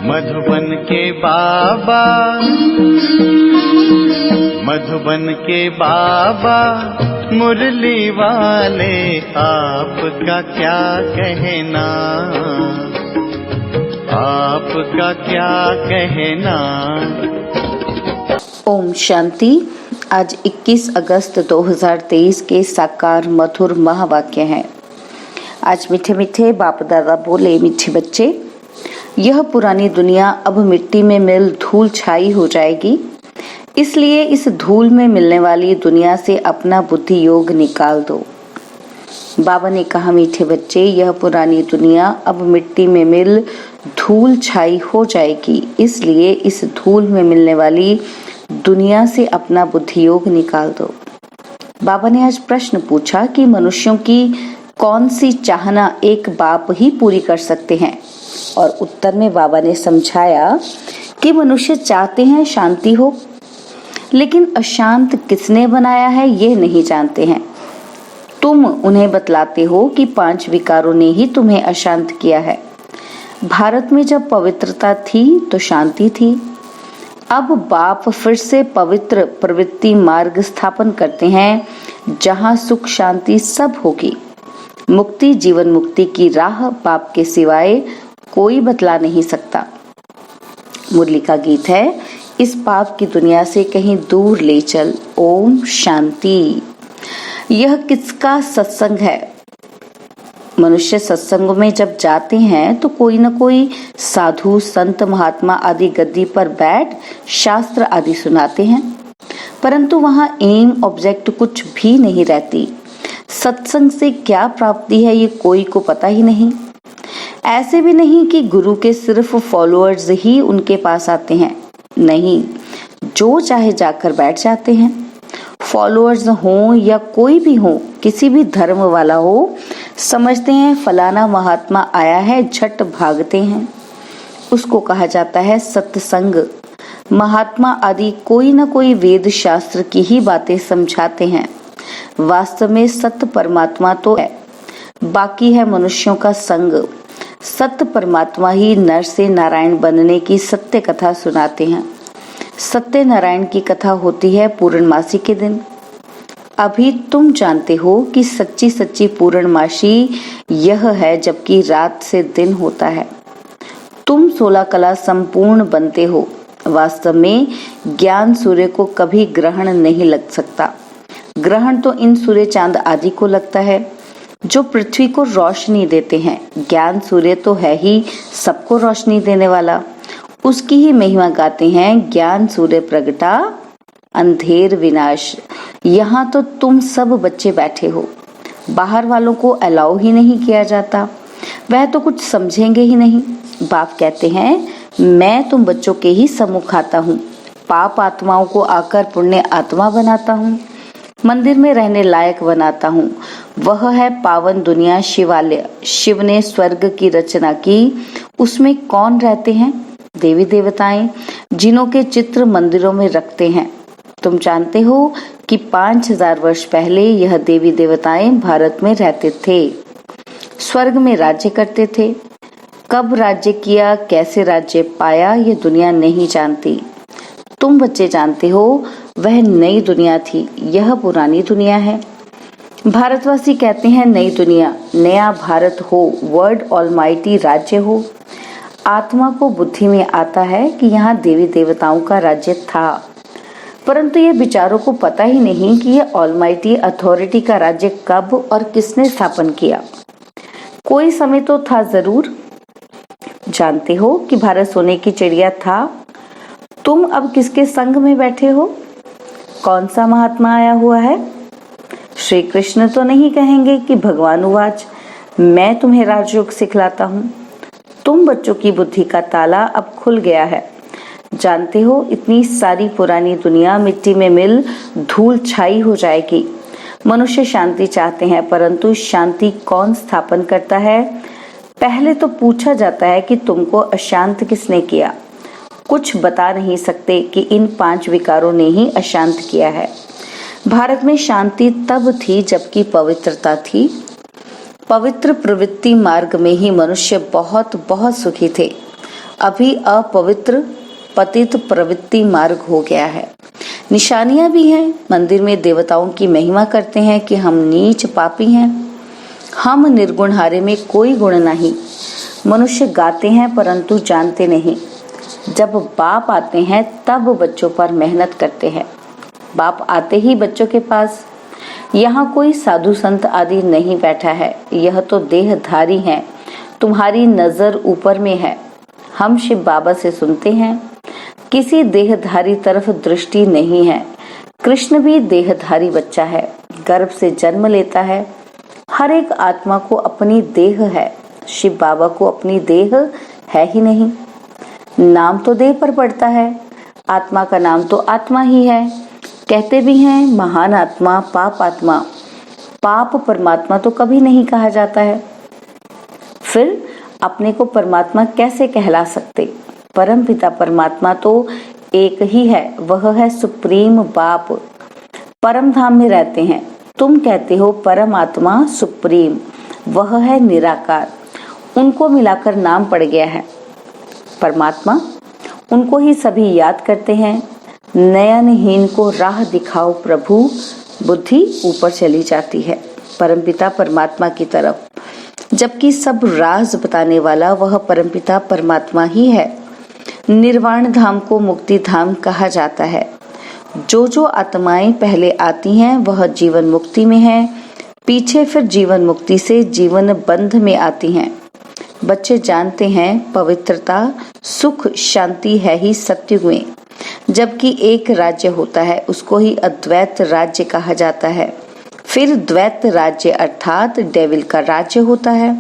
मधुबन के बाबा, मधुबन के बाबा मुरली वाले, आपका क्या कहना, आपका क्या कहना। ओम शांति। आज 21 अगस्त 2023 के साकार मधुर महावाक्य हैं। आज मीठे मीठे बाप दादा बोले, मीठे बच्चे, यह पुरानी दुनिया अब मिट्टी में मिल धूल छाई हो जाएगी, इसलिए इस धूल में मिलने वाली दुनिया से अपना बुद्धि योग निकाल दो। बाबा ने कहा, मीठे बच्चे, यह पुरानी दुनिया अब मिट्टी में मिल धूल छाई हो जाएगी, इसलिए इस धूल में मिलने वाली दुनिया से अपना बुद्धि योग निकाल दो। बाबा ने आज प्रश्न पूछा कि मनुष्यों की कौन सी चाहना एक बाप ही पूरी कर सकते हैं, और उत्तर में बाबा ने समझाया कि मनुष्य चाहते हैं शांति हो, लेकिन अशांत किसने बनाया है ये नहीं जानते हैं। तुम उन्हें बतलाते हो कि 5 विकारों ने ही तुम्हें अशांत किया है। भारत में जब पवित्रता थी तो शांति थी। अब बाप फिर से पवित्र प्रवृत्ति मार्ग स्थापन करते हैं, जहां सुख शांति सब होगी। मुक्ति, जीवन मुक्ति की राह बाप के सिवाय कोई बतला नहीं सकता। मुरली का गीत है, इस पाप की दुनिया से कहीं दूर ले चल। ओम शांति। यह किसका सत्संग है? मनुष्य सत्संग में जब जाते हैं तो कोई न कोई साधु, संत, महात्मा आदि गद्दी पर बैठ शास्त्र आदि सुनाते हैं, परंतु वहां एम ऑब्जेक्ट कुछ भी नहीं रहती। सत्संग से क्या प्राप्ति है ये कोई को पता ही नहीं। ऐसे भी नहीं कि गुरु के सिर्फ फॉलोअर्स ही उनके पास आते हैं, नहीं, जो चाहे जाकर बैठ जाते हैं। फॉलोअर्स हो या कोई भी हो, किसी भी धर्म वाला हो, समझते हैं फलाना महात्मा आया है, झट भागते हैं। उसको कहा जाता है सत्संग। महात्मा आदि कोई न कोई वेद शास्त्र की ही बातें समझाते हैं। वास्तव में सत्य परमात्मा तो है, बाकी है मनुष्यों का संग। सत्य परमात्मा ही नर से नारायण बनने की सत्य कथा सुनाते हैं। सत्य नारायण की कथा होती है पूर्णमासी के दिन। अभी तुम जानते हो कि सच्ची सच्ची पूर्णमासी यह है जबकि रात से दिन होता है। तुम 16 कला संपूर्ण बनते हो। वास्तव में ज्ञान सूर्य को कभी ग्रहण नहीं लग सकता। ग्रहण तो इन सूर्य चांद आदि को लगता है जो पृथ्वी को रोशनी देते हैं। ज्ञान सूर्य तो है ही सबको रोशनी देने वाला, उसकी ही महिमा गाते हैं। ज्ञान सूर्य प्रगटा, अंधेर विनाश। यहाँ तो तुम सब बच्चे बैठे हो, बाहर वालों को अलाउ ही नहीं किया जाता, वह तो कुछ समझेंगे ही नहीं। बाप कहते हैं, मैं तुम बच्चों के ही सम्मुख आता हूँ, पाप आत्माओं को आकर पुण्य आत्मा बनाता हूँ, मंदिर में रहने लायक बनाता हूँ। वह है पावन दुनिया शिवालय। शिव ने स्वर्ग की रचना की, उसमें कौन रहते हैं? देवी देवताएं, जिनों के चित्र मंदिरों में रखते हैं। तुम जानते हो कि 5000 वर्ष पहले यह देवी देवताएं भारत में रहते थे, स्वर्ग में राज्य करते थे। कब राज्य किया, कैसे राज्य पाया, ये दुनिया नहीं जानती। तुम बच्चे जानते हो, वह नई दुनिया थी, यह पुरानी दुनिया है। भारतवासी कहते हैं नई दुनिया, नया भारत हो, वर्ल्ड ऑलमाइटी राज्य हो। आत्मा को बुद्धि में आता है कि यहाँ देवी देवताओं का राज्य था, परंतु ये विचारों को पता ही नहीं कि यह ऑलमाइटी अथॉरिटी का राज्य कब और किसने स्थापन किया। कोई समय तो था जरूर। जानते हो कि भारत सोने की चिड़िया था। तुम अब किसके संग में बैठे हो? कौन सा महात्मा आया हुआ है? श्री कृष्ण तो नहीं कहेंगे कि भगवान उवाच, मैं तुम्हें राजयोग सिखलाता हूँ। तुम बच्चों की बुद्धि का ताला अब खुल गया है। जानते हो, इतनी सारी पुरानी दुनिया मिट्टी में मिल धूल छाई हो जाएगी। मनुष्य शांति चाहते हैं, परंतु शांति कौन स्थापन करता है? पहले तो पूछा जाता है कि तुमको अशांत किसने किया। कुछ बता नहीं सकते कि इन 5 विकारों ने ही अशांत किया है। भारत में शांति तब थी जबकि पवित्रता थी। पवित्र प्रवृत्ति मार्ग में ही मनुष्य बहुत बहुत सुखी थे। अभी अपवित्र पतित प्रवृत्ति मार्ग हो गया है। निशानियां भी हैं। मंदिर में देवताओं की महिमा करते हैं कि हम नीच पापी हैं, हम निर्गुणहारे में कोई गुण नहीं। मनुष्य गाते हैं परंतु जानते नहीं। जब बाप आते हैं तब बच्चों पर मेहनत करते हैं। बाप आते ही बच्चों के पास, यहाँ कोई साधु संत आदि नहीं बैठा है, यह तो देहधारी हैं। तुम्हारी नजर ऊपर में है। हम शिव बाबा से सुनते हैं, किसी देहधारी तरफ दृष्टि नहीं है। कृष्ण भी देहधारी बच्चा है, गर्भ से जन्म लेता है। हर एक आत्मा को अपनी देह है, शिव बाबा को अपनी देह है ही नहीं। नाम तो देह पर पड़ता है, आत्मा का नाम तो आत्मा ही है। कहते भी हैं महान आत्मा, पाप आत्मा। पाप परमात्मा तो कभी नहीं कहा जाता है। फिर अपने को परमात्मा कैसे कहला सकते? परम पिता परमात्मा तो एक ही है, वह है सुप्रीम बाप। परम धाम में रहते हैं। तुम कहते हो परमात्मा सुप्रीम, वह है निराकार। उनको मिलाकर नाम पड़ गया है परमात्मा। उनको ही सभी याद करते हैं। नयनहीन को राह दिखाओ प्रभु, बुद्धि ऊपर चली जाती है परमपिता परमात्मा की तरफ, जबकि सब राज बताने वाला वह परमपिता परमात्मा ही है। निर्वाण धाम को मुक्ति धाम कहा जाता है। जो आत्माएं पहले आती हैं वह जीवन मुक्ति में है, पीछे फिर जीवन मुक्ति से जीवन बंध में आती हैं। बच्चे जानते हैं पवित्रता, सुख, शांति है ही सत्युग में, जबकि एक राज्य होता है, उसको ही अद्वैत राज्य कहा जाता है। फिर द्वैत राज्य अर्थात डेविल का राज्य होता है।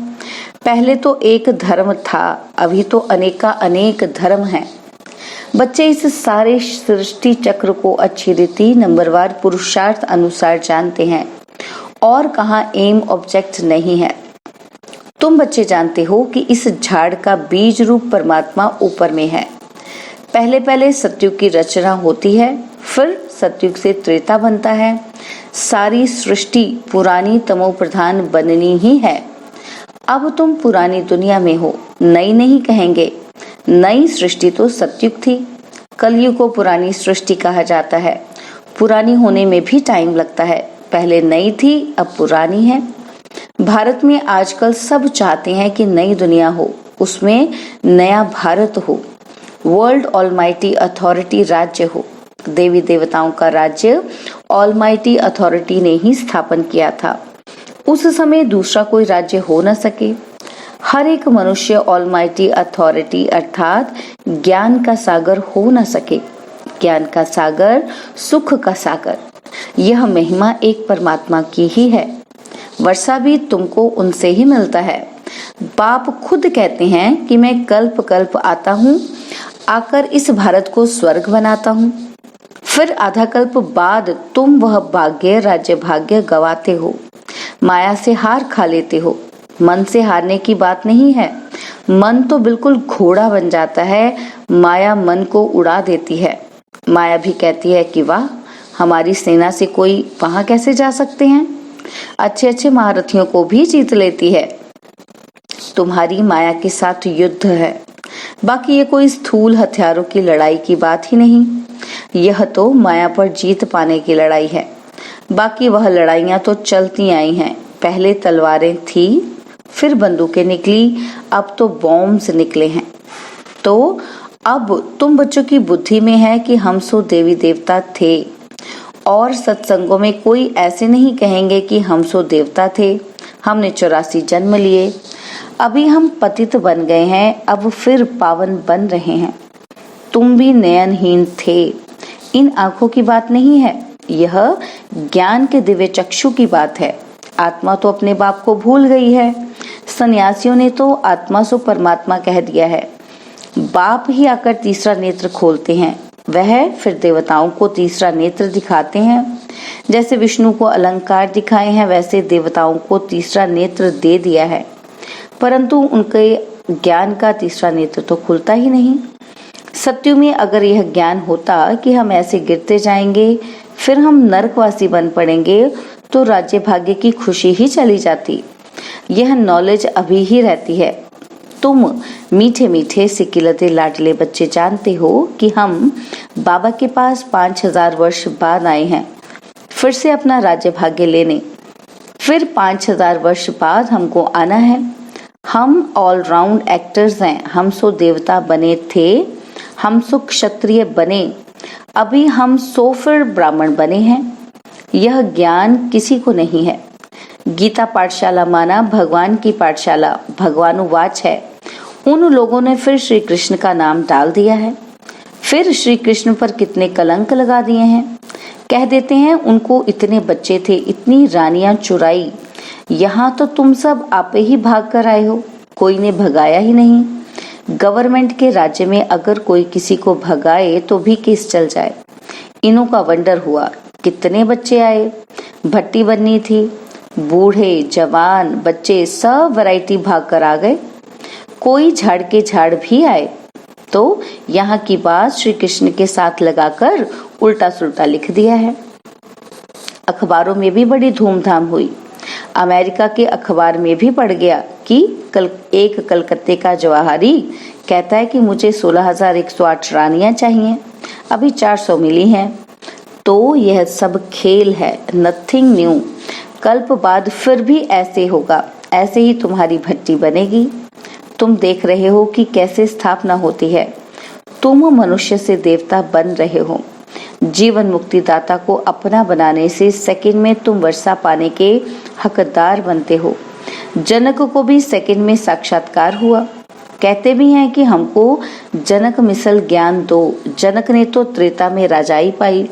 पहले तो एक धर्म था, अभी तो अनेका अनेक धर्म हैं। बच्चे इस सारे सृष्टि चक्र को अच्छी रीति नंबरवार पुरुषार्थ अनुसार जानते हैं और कहाँ एम ऑब्जेक्ट नहीं है। तुम बच्चे जानते हो कि इस झाड़ का बीज रूप परमात्मा ऊपर में है। पहले पहले सतयुग की रचना होती है, फिर सतयुग से त्रेता बनता है। सारी सृष्टि पुरानी तमो प्रधान बननी ही है। अब तुम पुरानी दुनिया में हो, नई नहीं कहेंगे। नई सृष्टि तो सतयुग थी। कलयुग को पुरानी सृष्टि कहा जाता है। पुरानी होने में भी टाइम लगता है। पहले नई थी, अब पुरानी है। भारत में आजकल सब चाहते हैं कि नई दुनिया हो, उसमें नया भारत हो, वर्ल्ड ऑलमाइटी अथॉरिटी राज्य हो। देवी देवताओं का राज्य ऑलमाइटी अथॉरिटी ने ही स्थापन किया था। उस समय दूसरा कोई राज्य हो न सके। हर एक मनुष्य ऑलमाइटी अथॉरिटी अर्थात ज्ञान का सागर हो न सके। ज्ञान का सागर, सुख का सागर, यह महिमा एक परमात्मा की ही है। वर्षा भी तुमको उनसे ही मिलता है। बाप खुद कहते हैं कि मैं कल्प कल्प आता हूँ, आकर इस भारत को स्वर्ग बनाता हूँ। फिर आधा कल्प बाद तुम वह भाग्य, राज्य भाग्य गवाते हो, माया से हार खा लेते हो। मन से हारने की बात नहीं है। मन तो बिल्कुल घोड़ा बन जाता है, माया मन को उड़ा देती है। माया भी कहती है कि वाह, हमारी सेना से कोई वहां कैसे जा सकते हैं। अच्छे अच्छे महारथियों को भी जीत लेती है। तुम्हारी माया के साथ युद्ध है। बाकी ये कोई स्थूल हथियारों की लड़ाई की बात ही नहीं। यह तो माया पर जीत पाने की लड़ाई है। बाकी वह लड़ाइयां तो चलती आई हैं। पहले तलवारें थी, फिर बंदूकें निकली, अब तो बॉम्ब्स निकले हैं। तो अब तुम बच्चों की बुद्धि में है कि हम सो देवी देवता थे, और सत्संगों में कोई ऐसे नहीं कहेंगे कि हम सो देवता थे, हमने 84 जन्म लिए, अभी हम पतित बन गए हैं, अब फिर पावन बन रहे हैं। तुम भी नयनहीन थे। इन आंखों की बात नहीं है, यह ज्ञान के दिव्य चक्षु की बात है। आत्मा तो अपने बाप को भूल गई है। सन्यासियों ने तो आत्मा सो परमात्मा कह दिया है। बाप ही आकर तीसरा नेत्र खोलते हैं, वह फिर देवताओं को तीसरा नेत्र दिखाते हैं। जैसे विष्णु को अलंकार दिखाए हैं, वैसे देवताओं को तीसरा नेत्र दे दिया है, परंतु उनके ज्ञान का तीसरा नेत्र तो खुलता ही नहीं। सत्युग में अगर यह ज्ञान होता कि हम ऐसे गिरते जाएंगे, फिर हम नरकवासी बन पड़ेंगे, तो राज्य भाग्य की खुशी ही चली जाती। यह नॉलेज अभी ही रहती है। तुम मीठे मीठे सिकिलते लाडले बच्चे जानते हो कि हम बाबा के पास 5000 वर्ष बाद आए हैं, फिर से अपना राज्य भाग्य लेने। फिर 5000 वर्ष बाद हमको आना है। हम ऑलराउंड एक्टर्स हैं। हम सो देवता बने थे, हम सो क्षत्रिय बने, अभी हम सो फिर ब्राह्मण बने हैं। यह ज्ञान किसी को नहीं है। गीता पाठशाला माना भगवान की पाठशाला, भगवानुवाच है। उन लोगों ने फिर श्री कृष्ण का नाम डाल दिया है। फिर श्री कृष्ण पर कितने कलंक लगा दिए हैं। कह देते हैं उनको इतने बच्चे थे, इतनी रानियां चुराई। यहाँ तो तुम सब आपे ही भाग कर आए हो, कोई ने भगाया ही नहीं। गवर्नमेंट के राज्य में अगर कोई किसी को भगाए तो भी केस चल जाए। इनों का वंडर हुआ, कितने बच्चे आए। भट्टी बननी थी, बूढ़े जवान बच्चे सब वैरायटी भाग कर आ गए। कोई झाड़ के झाड़ भी आए तो यहाँ की बात श्री कृष्ण के साथ लगाकर उल्टा सुल्टा लिख दिया है। अखबारों में भी बड़ी धूमधाम हुई। अमेरिका के अखबार में भी पढ़ गया कि एक कलकत्ते का जवाहरी कहता है कि मुझे 16,108 रानियां चाहिए, अभी 400 मिली हैं। तो यह सब खेल है, नथिंग न्यू। कल्प बाद फिर भी ऐसे होगा, ऐसे ही तुम्हारी भट्टी बनेगी। तुम देख रहे हो कि कैसे स्थापना होती है। तुम मनुष्य से देवता बन रहे हो। जीवन मुक्ति दाता को अपना बनाने से सेकंड में तुम वर्षा पाने के हकदार बनते हो। जनक को भी सेकंड में साक्षात्कार हुआ। कहते भी हैं कि हमको जनक मिसल ज्ञान दो। जनक ने तो त्रेता में राजाई पाई।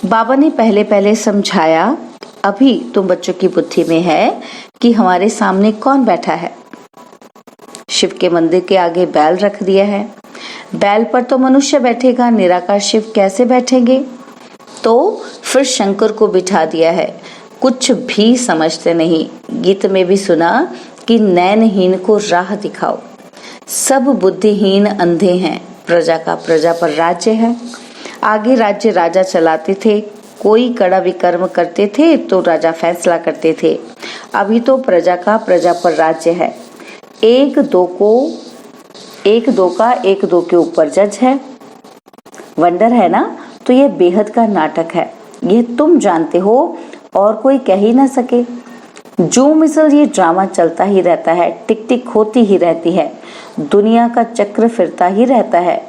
बाबा ने पहले पहले समझाया, अभी तुम बच्चों की बुद्धि में है कि हमारे सामने कौन बैठा है। शिव के मंदिर के आगे बैल रख दिया है। बैल पर तो मनुष्य बैठेगा, निराकार शिव कैसे बैठेंगे। तो फिर शंकर को बिठा दिया है। कुछ भी समझते नहीं। गीत में भी सुना कि नैनहीन को राह दिखाओ। सब बुद्धिहीन अंधे हैं। प्रजा का प्रजा पर राज्य है। आगे राज्य राजा चलाते थे। कोई कड़ा विकर्म करते थे तो राजा फैसला करते थे। अभी तो प्रजा का प्रजा पर राज्य है। एक दो का एक दो के ऊपर जज है। वंडर है ना। तो ये बेहद का नाटक है। ये तुम जानते हो और कोई कह ही ना सके। जो मिसल ये ड्रामा चलता ही रहता है, टिक टिक होती ही रहती है, दुनिया का चक्र फिरता ही रहता है।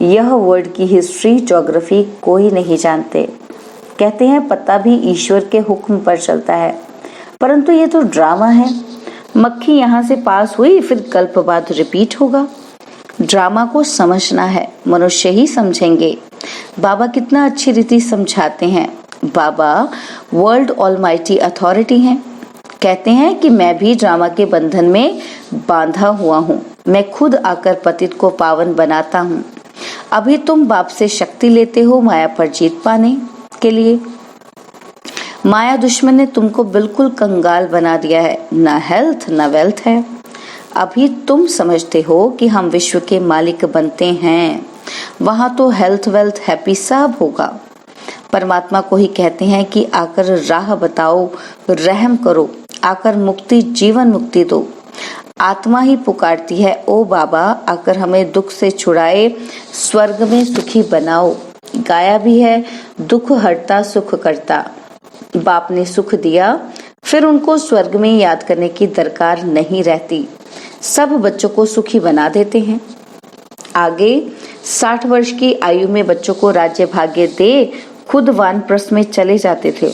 यह वर्ल्ड की हिस्ट्री ज्योग्राफी कोई नहीं जानते। कहते हैं पता भी ईश्वर के हुक्म पर चलता है, परंतु ये तो ड्रामा है। मक्खी यहाँ से पास हुई, फिर कल्प बाद रिपीट होगा। ड्रामा को समझना है, मनुष्य ही समझेंगे। बाबा कितना अच्छी रीति समझाते हैं। बाबा वर्ल्ड ऑलमाइटी अथॉरिटी हैं। कहते हैं कि मैं भी ड्रामा के बंधन में बांधा हुआ हूँ। मैं खुद आकर पतित को पावन बनाता हूँ। अभी तुम बाप से शक्ति लेते हो माया पर जीत पाने के लिए। माया दुश्मन ने तुमको बिल्कुल कंगाल बना दिया है। ना हेल्थ ना वेल्थ है। अभी तुम समझते हो कि हम विश्व के मालिक बनते हैं। वहां तो हेल्थ वेल्थ हैप्पी सब होगा। परमात्मा को ही कहते हैं कि आकर राह बताओ, रहम करो, आकर मुक्ति जीवन मुक्ति दो। आत्मा ही पुकारती है, ओ बाबा आकर हमें दुख से छुड़ाए, स्वर्ग में सुखी बनाओ। गाया भी है, दुख हरता सुख करता। बाप ने सुख दिया, फिर उनको स्वर्ग में याद करने की दरकार नहीं रहती। सब बच्चों को सुखी बना देते हैं। आगे 60 वर्ष की आयु में बच्चों को राज्य भाग्य दे खुद वानप्रस्थ में चले जाते थे।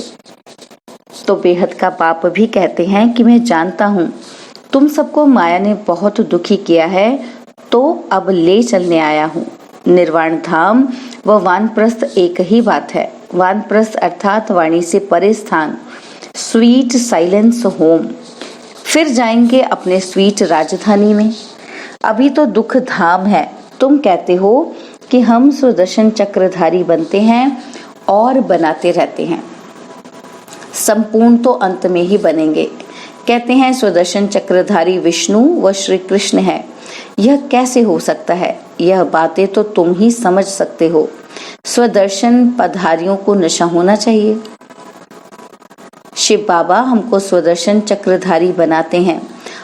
तो बेहद का बाप भी कहते हैं कि मैं जानता हूँ तुम सबको माया ने बहुत दुखी किया है, तो अब ले चलने आया हूँ। निर्वाण धाम व वानप्रस्थ एक ही बात है। वानप्रस्थ अर्थात वाणी से परे स्थान, स्वीट साइलेंस होम। फिर जाएंगे अपने स्वीट राजधानी में। अभी तो दुख धाम है। तुम कहते हो कि हम सुदर्शन चक्रधारी बनते हैं और बनाते रहते हैं। संपूर्ण तो अंत में ही बनेंगे। कहते हैं सुदर्शन चक्रधारी विष्णु व श्री कृष्ण है। यह कैसे हो सकता है? यह बातें तो तुम ही समझ सकते हो। स्वदर्शन पधारियों को नशा होना चाहिए। शिव बाबा हमको स्वदर्शन चक्रधारी बनाते हैं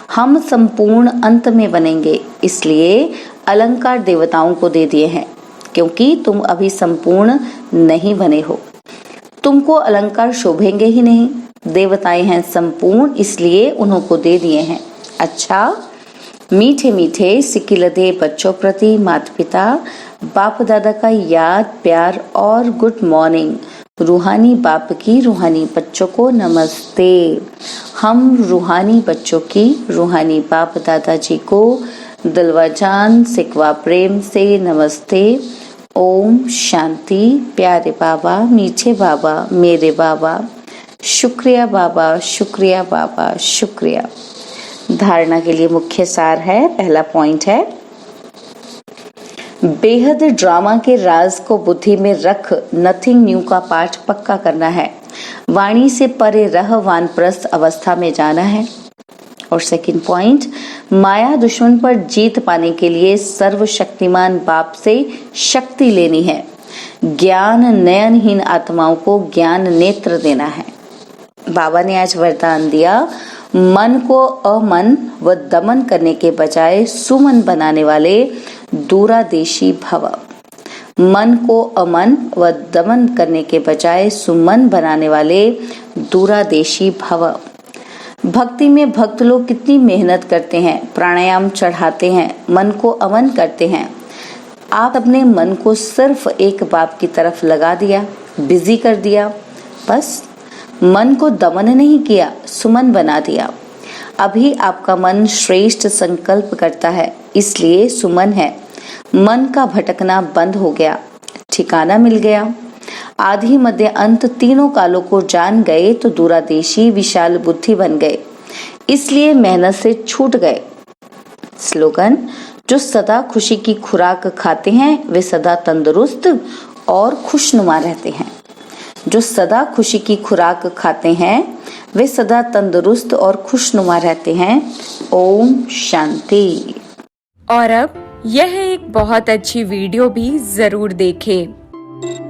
हम संपूर्ण अंत में बनेंगे, इसलिए अलंकार देवताओं को दे दिए हैं, क्योंकि तुम अभी संपूर्ण नहीं बने हो। तुमको अलंकार शोभेंगे ही नहीं। देवताएं हैं संपूर्ण, इसलिए उनको दे दिए हैं। अच्छा, मीठे मीठे सिकिलधे बच्चों प्रति माता पिता बाप दादा का याद, प्यार और गुड मॉर्निंग। रूहानी बाप की रूहानी बच्चों को नमस्ते। हम रूहानी बच्चों की रूहानी बाप दादाजी को दिलवा जान सिकवा प्रेम से नमस्ते। ओम शांति। प्यारे बाबा, मीठे बाबा, मेरे बाबा, शुक्रिया बाबा, शुक्रिया बाबा, शुक्रिया। धारणा के लिए मुख्य सार है। पहला पॉइंट है, बेहद ड्रामा के राज को बुद्धि में रख नथिंग न्यू का पाठ पक्का करना है। वाणी से परे रह वानप्रस्थ अवस्था में जाना है। और सेकंड पॉइंट, माया दुश्मन पर जीत पाने के लिए सर्वशक्तिमान बाप से शक्ति लेनी है। ज्ञान नयनहीन आत्माओं को ज्ञान नेत्र देना है। बाबा ने आज वरदान दिया, मन को अमन व दमन करने के बजाय सुमन बनाने वाले दूरादेशी भव। मन को अमन व दमन करने के बजाय सुमन बनाने वाले दूरादेशी भव। भक्ति में भक्त लोग कितनी मेहनत करते हैं, प्राणायाम चढ़ाते हैं, मन को अमन करते हैं। आप अपने मन को सिर्फ एक बाप की तरफ लगा दिया, बिजी कर दिया, बस मन को दमन नहीं किया, सुमन बना दिया। अभी आपका मन श्रेष्ठ संकल्प करता है, इसलिए सुमन है। मन का भटकना बंद हो गया, ठिकाना मिल गया। आदि मध्य अंत तीनों कालों को जान गए तो दूरादेशी विशाल बुद्धि बन गए, इसलिए मेहनत से छूट गए। स्लोगन, जो सदा खुशी की खुराक खाते हैं वे सदा तंदुरुस्त और खुशनुमा रहते हैं। जो सदा खुशी की खुराक खाते हैं वे सदा तंदुरुस्त और खुशनुमा रहते हैं। ओम शांति। और अब यह एक बहुत अच्छी वीडियो भी जरूर देखें।